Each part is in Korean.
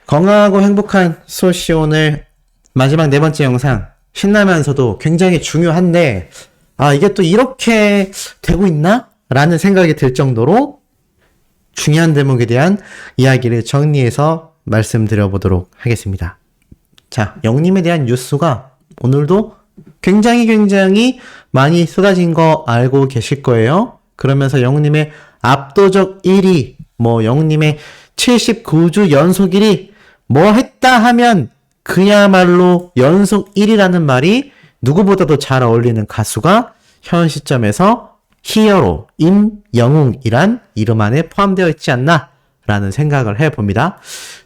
건강하고 행복한 소시 오늘 마지막 네 번째 영상 신나면서도 굉장히 중요한데 이게 또 이렇게 되고 있나? 라는 생각이 들 정도로 중요한 대목에 대한 이야기를 정리해서 말씀드려보도록 하겠습니다. 자, 영님에 대한 뉴스가 오늘도 굉장히 많이 쏟아진 거 알고 계실 거예요. 그러면서 영님의 압도적 1위, 영님의 79주 연속 1위, 뭐 했다 하면 그야말로 연속 1위라는 말이 누구보다도 잘 어울리는 가수가 현 시점에서 히어로 임영웅이란 이름 안에 포함되어 있지 않나 라는 생각을 해봅니다.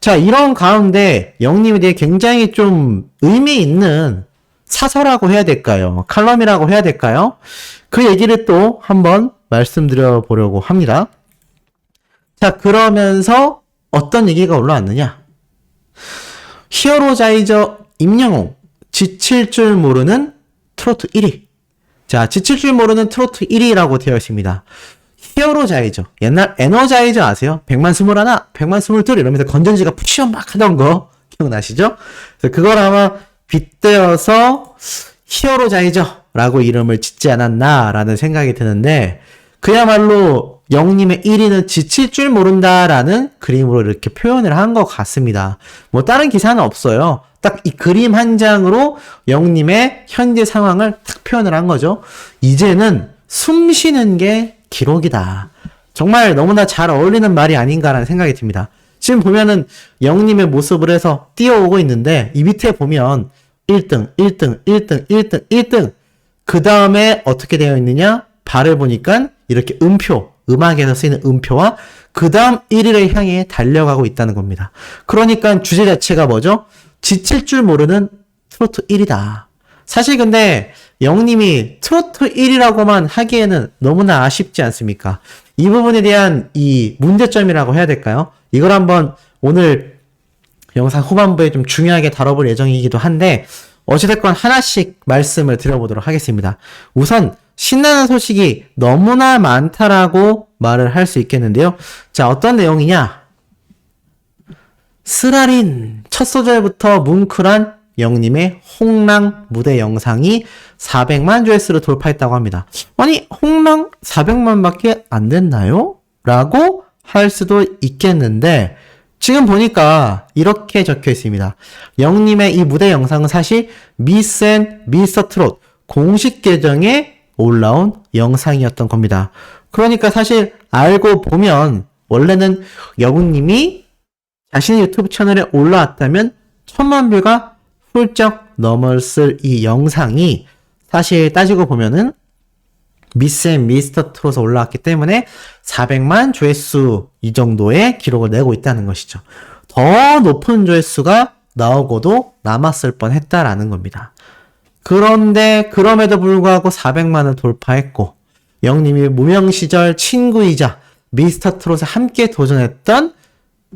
자, 이런 가운데 영님에 대해 굉장히 좀 의미 있는 사설이라고 해야 될까요? 칼럼이라고 해야 될까요? 그 얘기를 또 한번 말씀드려 보려고 합니다. 자, 그러면서 어떤 얘기가 올라왔느냐? 히어로자이저 임영웅, 지칠 줄 모르는 트로트 1위. 자, 지칠 줄 모르는 트로트 1위라고 되어 있습니다. 히어로자이저, 옛날 에너자이저 아세요? 100만 21, 100만 22 이러면서 건전지가 푸시업 막 하던 거 기억나시죠? 그래서 그걸 아마 빗대어서 히어로자이저라고 이름을 짓지 않았나라는 생각이 드는데, 그야말로 영님의 1위는 지칠 줄 모른다라는 그림으로 이렇게 표현을 한 것 같습니다. 다른 기사는 없어요. 딱 이 그림 한 장으로 영님의 현재 상황을 딱 표현을 한 거죠. 이제는 숨 쉬는 게 기록이다. 정말 너무나 잘 어울리는 말이 아닌가라는 생각이 듭니다. 지금 보면은 영님의 모습을 해서 뛰어오고 있는데 이 밑에 보면 1등, 1등, 1등, 1등, 1등. 그 다음에 어떻게 되어 있느냐? 발을 보니까 이렇게 음표, 음악에서 쓰이는 음표와 그 다음 1위를 향해 달려가고 있다는 겁니다. 그러니까 주제 자체가 뭐죠? 지칠 줄 모르는 트로트 1위다. 사실 근데 영님이 트로트 1위라고만 하기에는 너무나 아쉽지 않습니까? 이 부분에 대한 이 문제점이라고 해야 될까요? 이걸 한번 오늘 영상 후반부에 좀 중요하게 다뤄볼 예정이기도 한데 어찌됐건 하나씩 말씀을 드려보도록 하겠습니다. 우선 신나는 소식이 너무나 많다라고 말을 할 수 있겠는데요. 자, 어떤 내용이냐? 스라린 첫 소절부터 뭉클한 영님의 홍랑 무대 영상이 400만 조회수를 돌파했다고 합니다. 아니, 홍랑 400만밖에 안 됐나요? 라고 할 수도 있겠는데 지금 보니까 이렇게 적혀 있습니다. 영님의 이 무대 영상은 사실 미스 앤 미스터 트롯 공식 계정에 올라온 영상이었던 겁니다. 그러니까 사실 알고 보면 원래는 영웅님이 자신의 유튜브 채널에 올라왔다면 1000만 뷰가 훌쩍 넘었을 이 영상이 사실 따지고 보면은 미스 앤 미스터 트롯에 올라왔기 때문에 400만 조회수 이 정도의 기록을 내고 있다는 것이죠. 더 높은 조회수가 나오고도 남았을 뻔했다라는 겁니다. 그런데 그럼에도 불구하고 400만을 돌파했고 영님이 무명 시절 친구이자 미스터 트롯에 함께 도전했던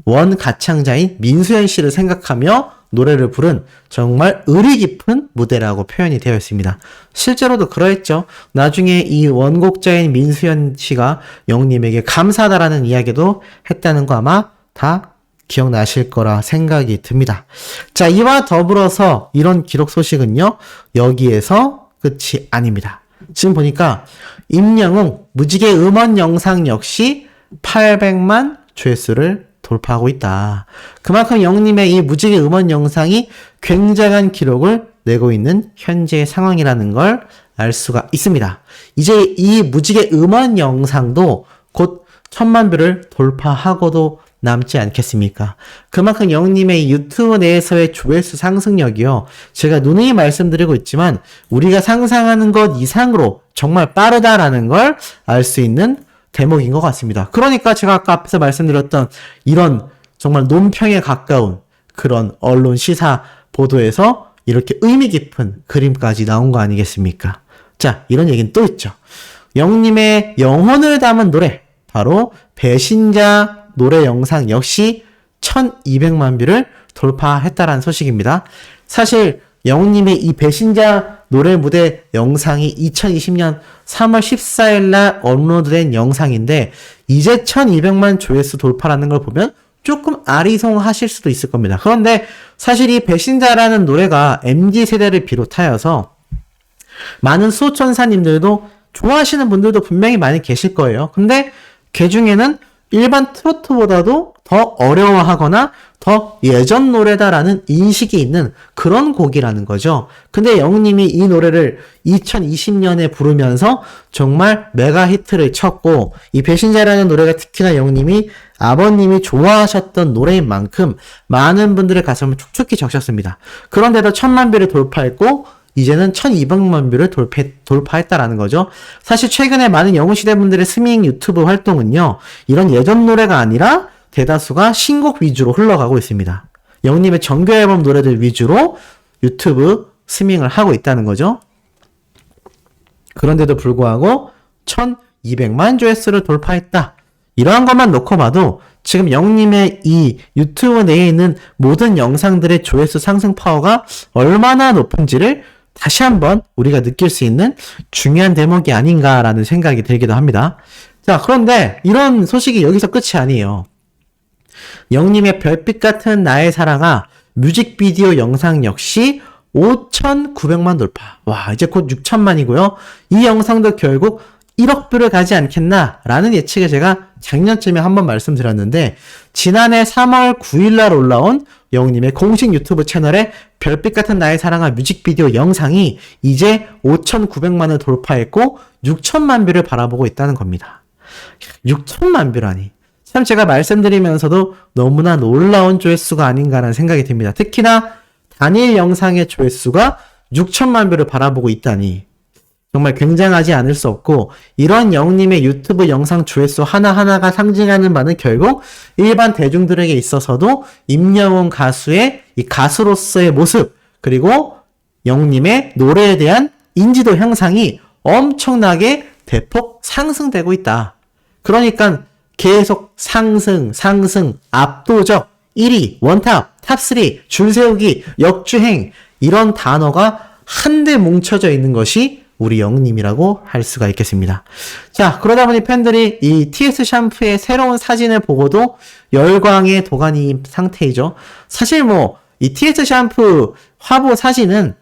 원 가창자인 민수현 씨를 생각하며 노래를 부른 정말 의리 깊은 무대라고 표현이 되어 있습니다. 실제로도 그러했죠. 나중에 이 원곡자인 민수현 씨가 영님에게 감사하다라는 이야기도 했다는 거 아마 다 기억나실 거라 생각이 듭니다. 자, 이와 더불어서 이런 기록 소식은요, 여기에서 끝이 아닙니다. 지금 보니까 임영웅 무지개 음원 영상 역시 800만 조회수를 돌파하고 있다. 그만큼 영님의 이 무지개 음원 영상이 굉장한 기록을 내고 있는 현재의 상황이라는 걸 알 수가 있습니다. 이제 이 무지개 음원 영상도 곧 1000만 뷰를 돌파하고도 남지 않겠습니까? 그만큼 영님의 유튜브 내에서의 조회수 상승력이요. 제가 누누이 말씀드리고 있지만 우리가 상상하는 것 이상으로 정말 빠르다라는 걸 알 수 있는 대목인 것 같습니다. 그러니까 제가 아까 앞에서 말씀드렸던 이런 정말 논평에 가까운 그런 언론 시사 보도에서 이렇게 의미 깊은 그림까지 나온 거 아니겠습니까? 자, 이런 얘기는 또 있죠. 영님의 영혼을 담은 노래, 바로 배신자 노래 영상 역시 1200만 뷰를 돌파했다라는 소식입니다. 사실 영웅님의 이 배신자 노래 무대 영상이 2020년 3월 14일 날 업로드된 영상인데 이제 1200만 조회수 돌파라는 걸 보면 조금 아리송하실 수도 있을 겁니다. 그런데 사실 이 배신자라는 노래가 MZ세대를 비롯하여서 많은 수호천사님들도 좋아하시는 분들도 분명히 많이 계실 거예요. 근데 그 중에는 일반 트로트보다도 더 어려워하거나 더 예전 노래다라는 인식이 있는 그런 곡이라는 거죠. 근데 영님이 이 노래를 2020년에 부르면서 정말 메가 히트를 쳤고, 이 배신자라는 노래가 특히나 영님이 아버님이 좋아하셨던 노래인 만큼 많은 분들의 가슴을 촉촉히 적셨습니다. 그런데도 1000만 뷰를 돌파했고 이제는 1200만 뷰를 돌파했다라는 거죠. 사실 최근에 많은 영웅시대 분들의 스밍 유튜브 활동은요, 이런 예전 노래가 아니라 대다수가 신곡 위주로 흘러가고 있습니다. 영님의 정규 앨범 노래들 위주로 유튜브 스밍을 하고 있다는 거죠. 그런데도 불구하고 1200만 조회수를 돌파했다. 이러한 것만 놓고 봐도 지금 영님의 이 유튜브 내에 있는 모든 영상들의 조회수 상승 파워가 얼마나 높은지를 다시 한번 우리가 느낄 수 있는 중요한 대목이 아닌가라는 생각이 들기도 합니다. 자, 그런데 이런 소식이 여기서 끝이 아니에요. 영님의 별빛 같은 나의 사랑아 뮤직비디오 영상 역시 5,900만 돌파. 와, 이제 곧 6천만이고요. 이 영상도 결국 1억 뷰를 가지 않겠나 라는 예측을 제가 작년쯤에 한번 말씀드렸는데, 지난해 3월 9일날 올라온 영님의 공식 유튜브 채널에 별빛 같은 나의 사랑아 뮤직비디오 영상이 이제 5,900만을 돌파했고 6천만 뷰를 바라보고 있다는 겁니다. 6천만 뷰라니. 참 제가 말씀드리면서도 너무나 놀라운 조회수가 아닌가라는 생각이 듭니다. 특히나 단일 영상의 조회수가 6천만 뷰를 바라보고 있다니 정말 굉장하지 않을 수 없고, 이런 영님의 유튜브 영상 조회수 하나하나가 상징하는 바는 결국 일반 대중들에게 있어서도 임영웅 가수의 이 가수로서의 모습, 그리고 영님의 노래에 대한 인지도 향상이 엄청나게 대폭 상승되고 있다. 그러니까 계속 상승, 압도적, 1위, 원탑, 탑3, 줄 세우기, 역주행, 이런 단어가 한데 뭉쳐져 있는 것이 우리 영님이라고 할 수가 있겠습니다. 자, 그러다 보니 팬들이 이 TS 샴푸의 새로운 사진을 보고도 열광의 도가니 상태이죠. 사실 이 TS 샴푸 화보 사진은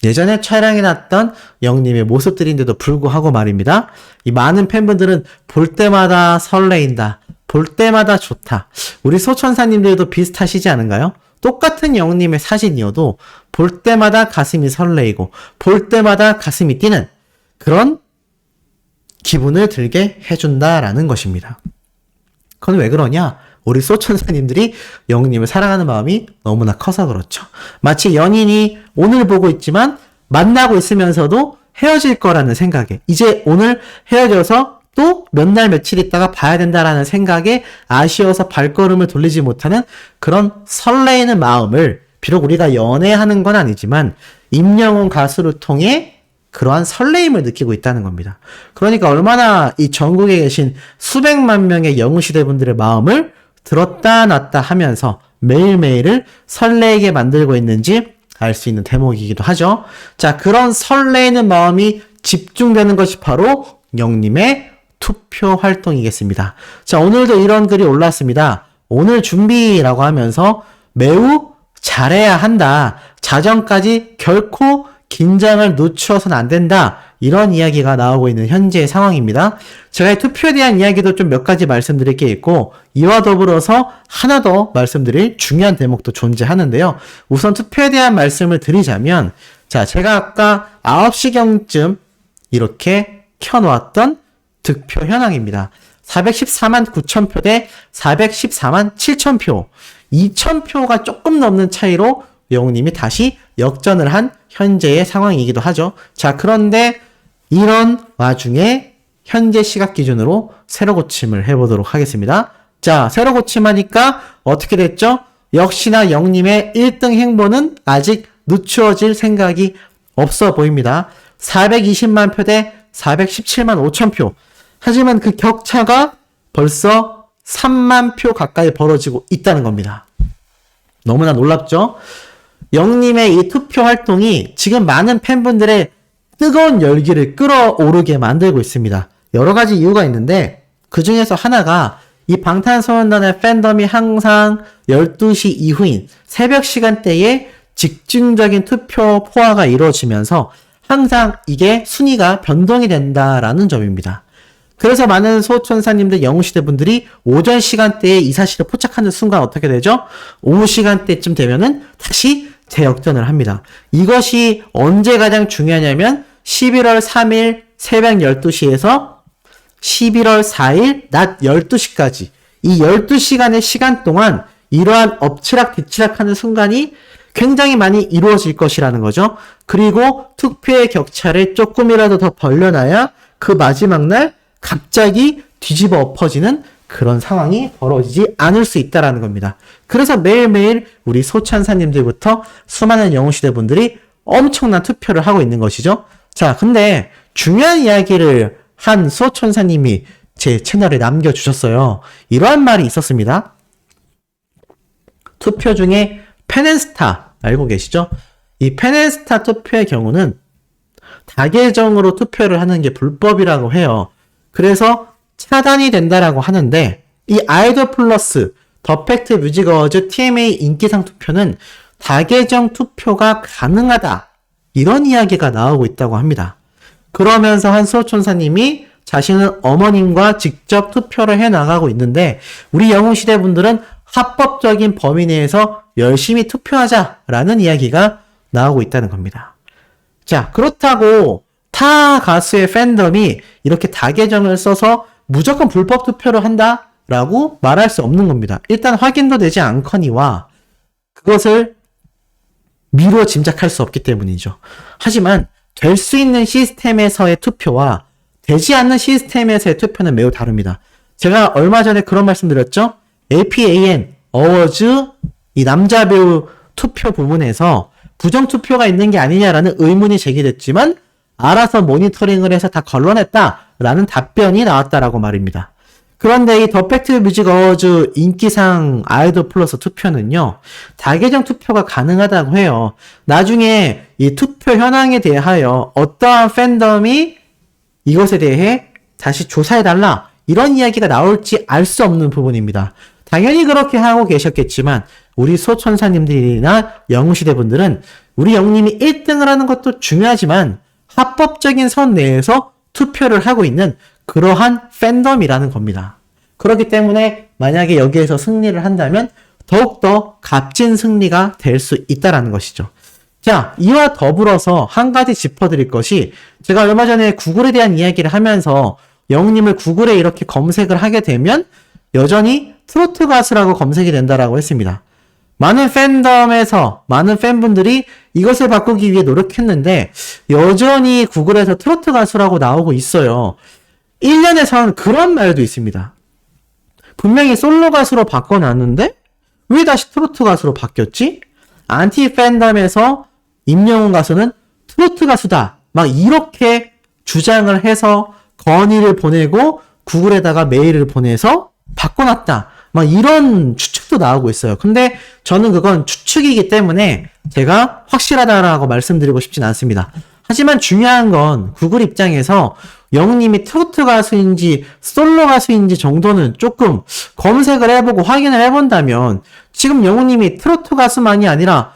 예전에 촬영해놨던 영님의 모습들인데도 불구하고 말입니다. 이 많은 팬분들은 볼 때마다 설레인다, 볼 때마다 좋다. 우리 소천사님들도 비슷하시지 않은가요? 똑같은 영님의 사진이어도 볼 때마다 가슴이 설레이고 볼 때마다 가슴이 뛰는 그런 기분을 들게 해준다라는 것입니다. 그건 왜 그러냐? 우리 소천사님들이 영님을 사랑하는 마음이 너무나 커서 그렇죠. 마치 연인이 오늘 보고 있지만 만나고 있으면서도 헤어질 거라는 생각에, 이제 오늘 헤어져서 또 몇 날 며칠 있다가 봐야 된다라는 생각에 아쉬워서 발걸음을 돌리지 못하는 그런 설레이는 마음을, 비록 우리가 연애하는 건 아니지만 임영웅 가수를 통해 그러한 설레임을 느끼고 있다는 겁니다. 그러니까 얼마나 이 전국에 계신 수백만 명의 영웅시대 분들의 마음을 들었다 놨다 하면서 매일매일을 설레게 만들고 있는지 알 수 있는 대목이기도 하죠. 자, 그런 설레이는 마음이 집중되는 것이 바로 영님의 투표 활동이겠습니다. 자, 오늘도 이런 글이 올랐습니다. 오늘 준비라고 하면서 매우 잘해야 한다. 자정까지 결코 긴장을 늦추어서는 안 된다. 이런 이야기가 나오고 있는 현재의 상황입니다. 제가 이 투표에 대한 이야기도 좀 몇 가지 말씀드릴 게 있고, 이와 더불어서 하나 더 말씀드릴 중요한 대목도 존재하는데요. 우선 투표에 대한 말씀을 드리자면, 자, 제가 아까 9시경쯤 이렇게 켜놓았던 득표 현황입니다. 414만 9천표 대 414만 7천표. 2천표가 조금 넘는 차이로 영웅님이 다시 역전을 한 현재의 상황이기도 하죠. 자, 그런데 이런 와중에 현재 시각 기준으로 새로 고침을 해보도록 하겠습니다. 자, 새로 고침하니까 어떻게 됐죠? 역시나 영님의 1등 행보는 아직 늦추어질 생각이 없어 보입니다. 420만 표 대 417만 5천 표. 하지만 그 격차가 벌써 3만 표 가까이 벌어지고 있다는 겁니다. 너무나 놀랍죠? 영님의 이 투표 활동이 지금 많은 팬분들의 뜨거운 열기를 끌어오르게 만들고 있습니다. 여러 가지 이유가 있는데 그 중에서 하나가 이 방탄소년단의 팬덤이 항상 12시 이후인 새벽 시간대에 집중적인 투표 포화가 이루어지면서 항상 이게 순위가 변동이 된다라는 점입니다. 그래서 많은 소천사님들, 영웅시대 분들이 오전 시간대에 이 사실을 포착하는 순간 어떻게 되죠? 오후 시간대쯤 되면은 다시 재역전을 합니다. 이것이 언제 가장 중요하냐면 11월 3일 새벽 12시에서 11월 4일 낮 12시까지 이 12시간의 시간 동안 이러한 엎치락뒤치락하는 순간이 굉장히 많이 이루어질 것이라는 거죠. 그리고 투표의 격차를 조금이라도 더 벌려놔야 그 마지막 날 갑자기 뒤집어 엎어지는 그런 상황이 벌어지지 않을 수 있다라는 겁니다. 그래서 매일매일 우리 소천사님들부터 수많은 영웅시대 분들이 엄청난 투표를 하고 있는 것이죠. 자, 근데 중요한 이야기를 한 소천사님이 제 채널에 남겨주셨어요. 이러한 말이 있었습니다. 투표 중에 펜앤스타 알고 계시죠? 이 펜앤스타 투표의 경우는 다계정으로 투표를 하는 게 불법이라고 해요. 그래서 차단이 된다라고 하는데 이 아이돌 플러스 더 팩트 뮤직 어워즈 TMA 인기상 투표는 다계정 투표가 가능하다 이런 이야기가 나오고 있다고 합니다. 그러면서 한 수호천사님이 자신은 어머님과 직접 투표를 해나가고 있는데 우리 영웅시대 분들은 합법적인 범위 내에서 열심히 투표하자라는 이야기가 나오고 있다는 겁니다. 자, 그렇다고 타 가수의 팬덤이 이렇게 다계정을 써서 무조건 불법 투표를 한다라고 말할 수 없는 겁니다. 일단 확인도 되지 않거니와 그것을 미루어 짐작할 수 없기 때문이죠. 하지만 될 수 있는 시스템에서의 투표와 되지 않는 시스템에서의 투표는 매우 다릅니다. 제가 얼마 전에 그런 말씀 드렸죠? APAN 어워즈 이 남자 배우 투표 부분에서 부정투표가 있는 게 아니냐라는 의문이 제기됐지만 알아서 모니터링을 해서 다 걸러냈다라는 답변이 나왔다라고 말입니다. 그런데 이 더 팩트 뮤직 어워즈 인기상 아이돌 플러스 투표는요, 다계정 투표가 가능하다고 해요. 나중에 이 투표 현황에 대하여 어떠한 팬덤이 이것에 대해 다시 조사해달라 이런 이야기가 나올지 알 수 없는 부분입니다. 당연히 그렇게 하고 계셨겠지만 우리 소천사님들이나 영웅시대 분들은 우리 영웅님이 1등을 하는 것도 중요하지만 합법적인 선 내에서 투표를 하고 있는 그러한 팬덤이라는 겁니다. 그렇기 때문에 만약에 여기에서 승리를 한다면 더욱더 값진 승리가 될 수 있다는 것이죠. 자, 이와 더불어서 한 가지 짚어드릴 것이 제가 얼마 전에 구글에 대한 이야기를 하면서 영웅님을 구글에 이렇게 검색을 하게 되면 여전히 트로트 가수라고 검색이 된다라고 했습니다. 많은 팬덤에서 많은 팬분들이 이것을 바꾸기 위해 노력했는데 여전히 구글에서 트로트 가수라고 나오고 있어요. 1년에선 그런 말도 있습니다. 분명히 솔로 가수로 바꿔놨는데 왜 다시 트로트 가수로 바뀌었지? 안티 팬덤에서 임영웅 가수는 트로트 가수다. 막 이렇게 주장을 해서 건의를 보내고 구글에다가 메일을 보내서 바꿔놨다. 막 이런 추측도 나오고 있어요. 근데 저는 그건 추측이기 때문에 제가 확실하다라고 말씀드리고 싶진 않습니다. 하지만 중요한 건 구글 입장에서 영웅님이 트로트 가수인지 솔로 가수인지 정도는 조금 검색을 해보고 확인을 해본다면 지금 영웅님이 트로트 가수만이 아니라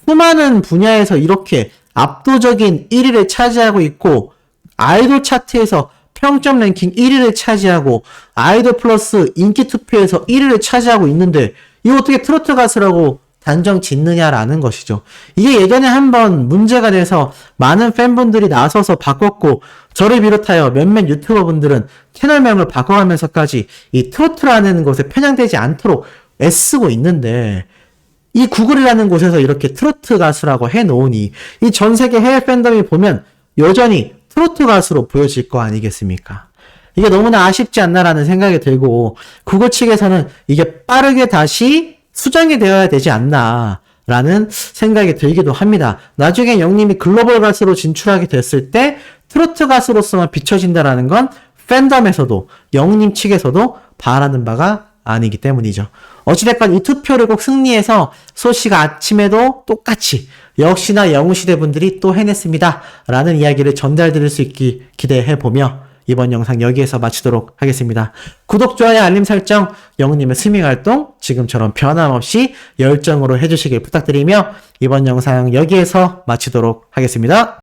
수많은 분야에서 이렇게 압도적인 1위를 차지하고 있고 아이돌 차트에서 평점 랭킹 1위를 차지하고 아이돌 플러스 인기 투표에서 1위를 차지하고 있는데 이거 어떻게 트로트 가수라고 단정 짓느냐라는 것이죠. 이게 예전에 한번 문제가 돼서 많은 팬분들이 나서서 바꿨고 저를 비롯하여 몇몇 유튜버 분들은 채널명을 바꿔가면서까지 이 트로트라는 것에 편향되지 않도록 애쓰고 있는데 이 구글이라는 곳에서 이렇게 트로트 가수라고 해놓으니 이 전 세계 해외 팬덤이 보면 여전히 트로트 가수로 보여질 거 아니겠습니까? 이게 너무나 아쉽지 않나라는 생각이 들고 구글 측에서는 이게 빠르게 다시 수정이 되어야 되지 않나라는 생각이 들기도 합니다. 나중에 영님이 글로벌 가수로 진출하게 됐을 때 트로트 가수로서만 비춰진다라는 건 팬덤에서도 영님 측에서도 바라는 바가 아니기 때문이죠. 어찌됐건 이 투표를 꼭 승리해서 소씨가 아침에도 똑같이 역시나 영웅시대 분들이 또 해냈습니다 라는 이야기를 전달드릴 수 있기 기대해보며 이번 영상 여기에서 마치도록 하겠습니다. 구독, 좋아요, 알림 설정, 영님의 스밍 활동 지금처럼 변함없이 열정으로 해주시길 부탁드리며 이번 영상 여기에서 마치도록 하겠습니다.